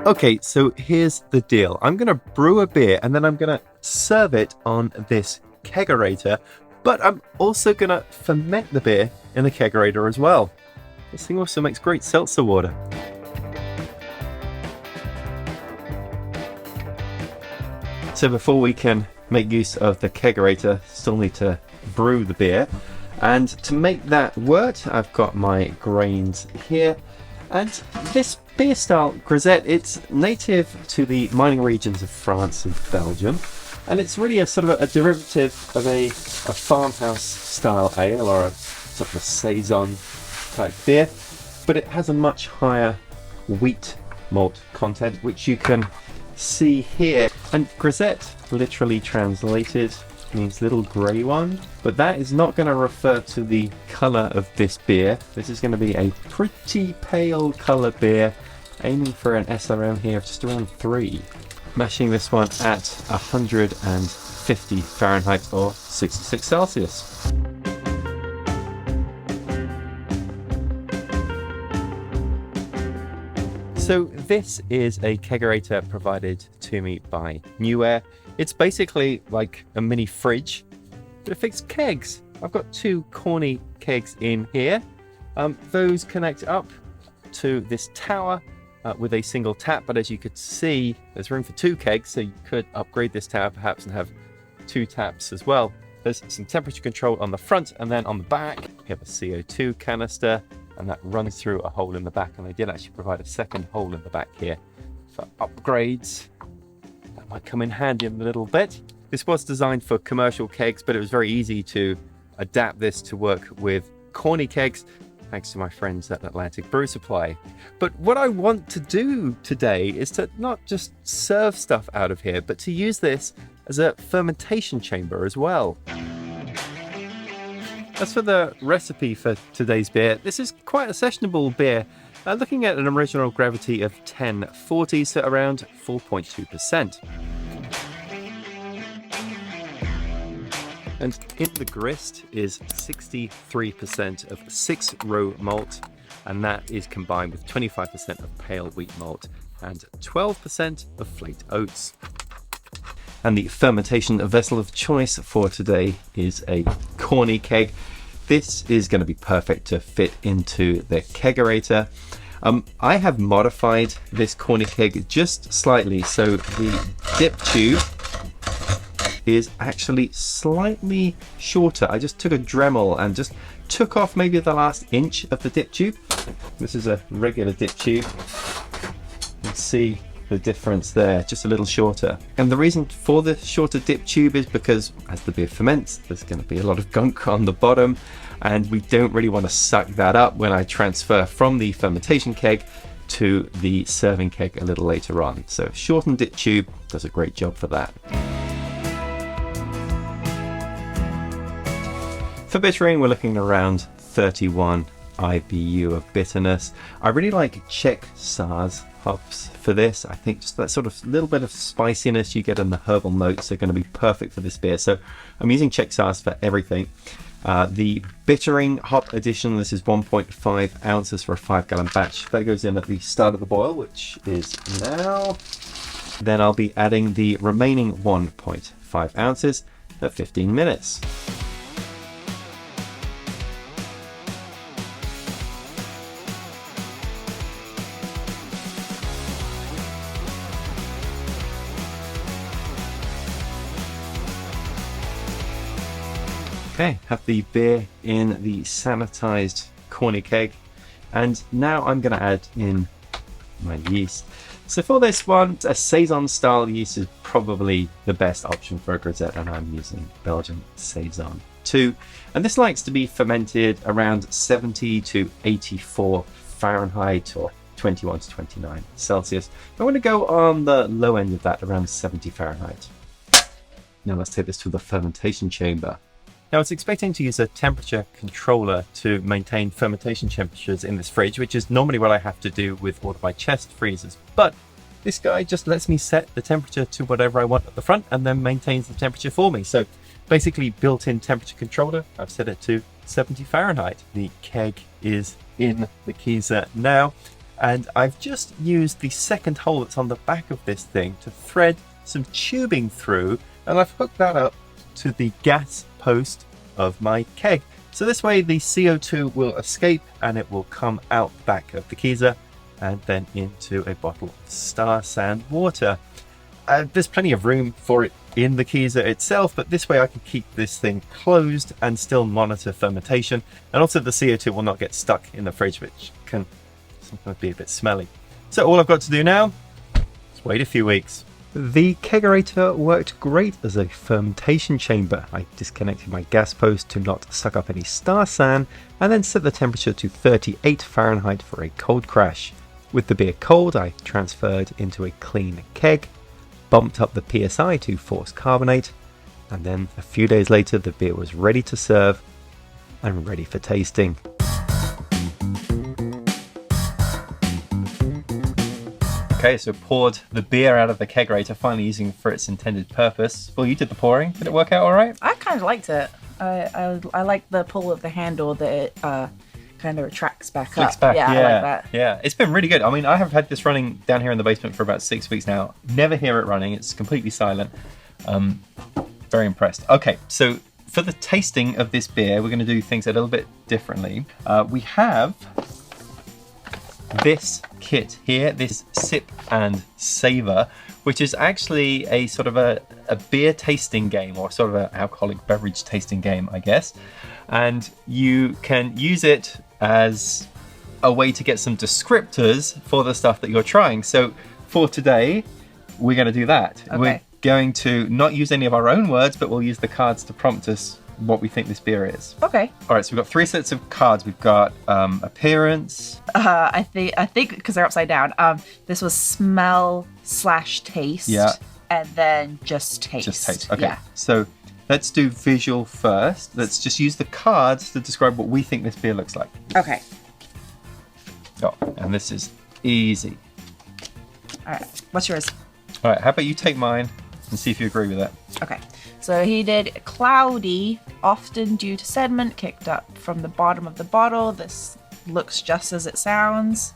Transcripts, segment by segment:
Okay, so here's the deal. I'm going to brew a beer and then I'm going to serve it on this kegerator, but I'm also going to ferment the beer in the kegerator as well. This thing also makes great seltzer water. So before we can make use of the kegerator, still need to brew the beer. And to make that work, I've got my grains here. And this beer style Grisette, it's native to the mining regions of France and Belgium. And it's really a sort of a derivative of a farmhouse style ale, or a sort of a Saison type beer. But it has a much higher wheat malt content, which you can see here. And Grisette, literally translated, means little grey one, but that is not going to refer to the colour of this beer. This is going to be a pretty pale colour beer, aiming for an SRM here of just around 3. Mashing this one at 150 Fahrenheit or 66 Celsius. So this is a kegerator provided to me by Newair. It's basically like a mini fridge, but it fits kegs. I've got 2 corny kegs in here. Those connect up to this tower with a single tap, but as you could see, there's room for 2 kegs, so you could upgrade this tower perhaps and have 2 taps as well. There's some temperature control on the front, and then on the back, we have a CO2 canister, and that runs through a hole in the back, and they did actually provide a second hole in the back here for upgrades. That might come in handy in a little bit. This was designed for commercial kegs, but it was very easy to adapt this to work with corny kegs, thanks to my friends at Atlantic Brew Supply. But what I want to do today is to not just serve stuff out of here, but to use this as a fermentation chamber as well. As for the recipe for today's beer, this is quite a sessionable beer, looking at an original gravity of 1040, so around 4.2%. And in the grist is 63% of 6-row malt, and that is combined with 25% of pale wheat malt and 12% of flaked oats. And the fermentation vessel of choice for today is a corny keg. This is going to be perfect to fit into the kegerator. I have modified this corny keg just slightly, so the dip tube is actually slightly shorter. I just took a Dremel and just took off maybe the last inch of the dip tube. This is a regular dip tube. You can see the difference there, just a little shorter. And the reason for the shorter dip tube is because as the beer ferments, there's going to be a lot of gunk on the bottom, and we don't really want to suck that up when I transfer from the fermentation keg to the serving keg a little later on. So shortened dip tube does a great job for that. For bittering, we're looking around 31 IBU of bitterness. I really like Czech Saaz hops for this. I think just that sort of little bit of spiciness you get in the herbal notes are going to be perfect for this beer. So I'm using Czech Saaz for everything. The bittering hop addition, this is 1.5 ounces for a 5-gallon batch. That goes in at the start of the boil, which is now. Then I'll be adding the remaining 1.5 ounces at 15 minutes. Okay, have the beer in the sanitized corny keg, and now I'm going to add in my yeast. So for this one, a Saison style yeast is probably the best option for a Grisette, and I'm using Belgian Saison 2. And this likes to be fermented around 70 to 84 Fahrenheit or 21 to 29 Celsius. I want to go on the low end of that, around 70 Fahrenheit. Now let's take this to the fermentation chamber. Now, I was expecting to use a temperature controller to maintain fermentation temperatures in this fridge, which is normally what I have to do with all of my chest freezers. But this guy just lets me set the temperature to whatever I want at the front and then maintains the temperature for me. So basically built-in temperature controller, I've set it to 70 Fahrenheit. The keg is in the keezer now. And I've just used the second hole that's on the back of this thing to thread some tubing through, and I've hooked that up to the gas post of my keg. So this way the CO2 will escape and it will come out the back of the Kegerator and then into a bottle of Star San water. There's plenty of room for it in the Kegerator itself, but this way I can keep this thing closed and still monitor fermentation, and also the CO2 will not get stuck in the fridge, which can sometimes be a bit smelly. So all I've got to do now is wait a few weeks. The Kegerator worked great as a fermentation chamber. I disconnected my gas post to not suck up any Star San and then set the temperature to 38 Fahrenheit for a cold crash. With the beer cold, I transferred into a clean keg, bumped up the PSI to force carbonate, and then a few days later the beer was ready to serve and ready for tasting. Okay, so poured the beer out of the Kegerator, finally using it for its intended purpose. Well, you did the pouring. Did it work out all right? I kind of liked it. I like the pull of the handle that it kind of retracts back Flicks up. back, Yeah, I like that. Yeah, it's been really good. I mean, I have had this running down here in the basement for about 6 weeks now. Never hear it running. It's completely silent. Very impressed. Okay, so for the tasting of this beer, we're going to do things a little bit differently. We have this kit here, this Sip and Savor, which is actually a sort of a beer tasting game, or sort of an alcoholic beverage tasting game, I guess. And you can use it as a way to get some descriptors for the stuff that you're trying. So for today, we're going to do that. Okay. We're going to not use any of our own words, but we'll use the cards to prompt us what we think this beer is. Okay. All right, so we've got 3 sets of cards. We've got appearance. I think because they're upside down. This was smell/taste. Yeah. And then just taste. Just taste. Okay. Yeah. So let's do visual first. Let's just use the cards to describe what we think this beer looks like. Okay. Oh, and this is easy. All right. What's yours? All right, how about you take mine and see if you agree with it. Okay. So he did cloudy, often due to sediment kicked up from the bottom of the bottle. This looks just as it sounds.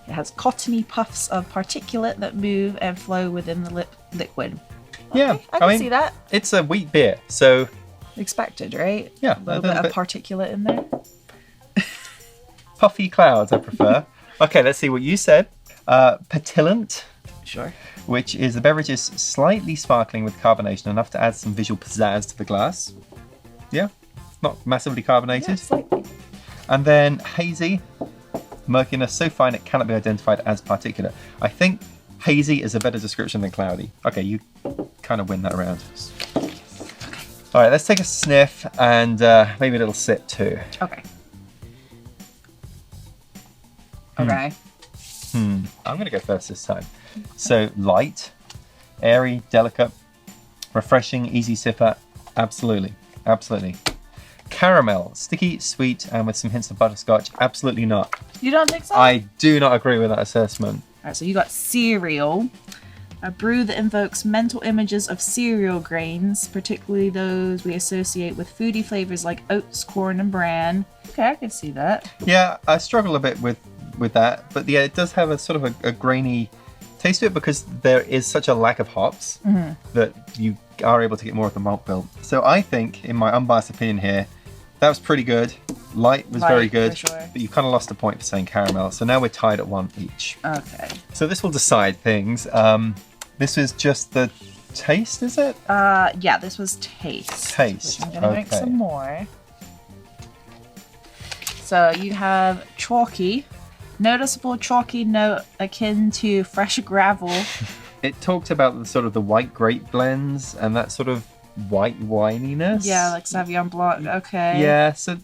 It has cottony puffs of particulate that move and flow within the liquid. Okay, Yeah, I can see that. It's a wheat beer, so Expected, right? Yeah, A little bit of particulate in there. puffy clouds I prefer. Okay, let's see what you said. Petillant, Sure. which is the beverage is slightly sparkling with carbonation, enough to add some visual pizzazz to the glass. Yeah, not massively carbonated. Yeah, slightly. And then hazy, murkiness so fine it cannot be identified as particulate. I think hazy is a better description than cloudy. Okay, you kind of win that round. All right, let's take a sniff and maybe a little sip too. Okay. Okay. I'm going to go first this time. So light, airy, delicate, refreshing, easy sipper. Absolutely, absolutely. Caramel, sticky, sweet, and with some hints of butterscotch. Absolutely not. You don't think so? I do not agree with that assessment. All right, so you got cereal. A brew that invokes mental images of cereal grains, particularly those we associate with foodie flavors like oats, corn, and bran. Okay, I can see that. Yeah, I struggle a bit with that, but yeah, it does have a sort of a grainy taste to it because there is such a lack of hops that you are able to get more of the malt bill. So I think, in my unbiased opinion here, that was pretty good. Light was very good, for sure. but you kind of lost a point for saying caramel. So now we're tied at 1 each. Okay. So this will decide things. This is just the taste, is it? Yeah, this was taste. Taste, Which I'm gonna make okay. some more. So you have chalky. Noticeable chalky note akin to fresh gravel. It talked about the sort of the white grape blends and that sort of white wininess. Yeah, like Sauvignon Blanc. Okay. Yeah, so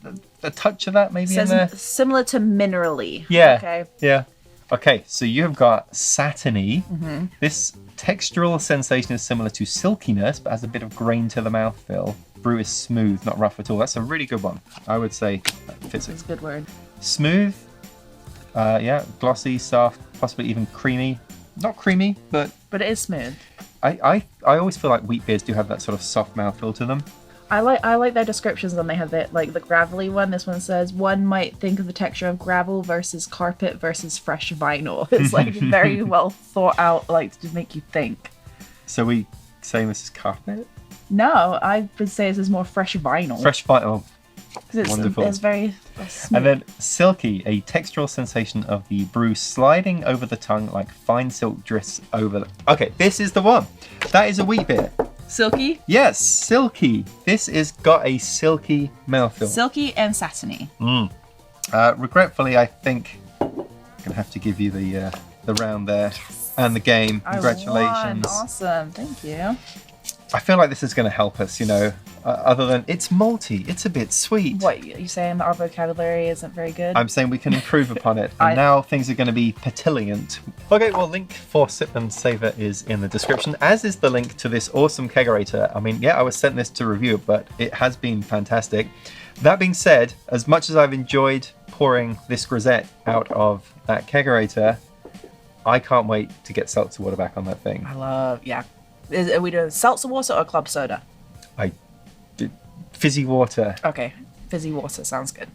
a touch of that maybe in there. Similar to minerally. Yeah. Okay. Yeah. Okay, so you have got satiny. This textural sensation is similar to silkiness, but has a bit of grain to the mouthfeel. Brew is smooth, not rough at all. That's a really good one. I would say that fits it. That's a good word. Smooth. Yeah, glossy, soft, possibly even creamy. Not creamy, but it is smooth. I always feel like wheat beers do have that sort of soft mouthfeel to them. I like their descriptions when they have it, like the gravelly one. This one says one might think of the texture of gravel versus carpet versus fresh vinyl. It's like very well thought out, like to make you think. So we saying this is carpet? No, I would say this is more fresh vinyl. Fresh vinyl. Wonderful. It's very smooth. And then silky, a textural sensation of the brew sliding over the tongue like fine silk drifts over the... Okay, this is the one. That is a wheat beer. Silky? Yes, silky. This is got a silky mouthfeel. Silky and satiny. Regretfully, I think I'm going to have to give you the round there and the game. Congratulations. Awesome. Thank you. I feel like this is going to help us, you know, other than it's malty, it's a bit sweet. What, you saying that our vocabulary isn't very good? I'm saying we can improve upon it, and now things are going to be petillant. Okay, well, link for Sip and Savor is in the description, as is the link to this awesome kegerator. I mean, yeah, I was sent this to review, but it has been fantastic. That being said, as much as I've enjoyed pouring this grisette out of that kegerator, I can't wait to get seltzer water back on that thing. Yeah. Are we doing seltzer water or club soda? I did fizzy water. Okay, fizzy water sounds good.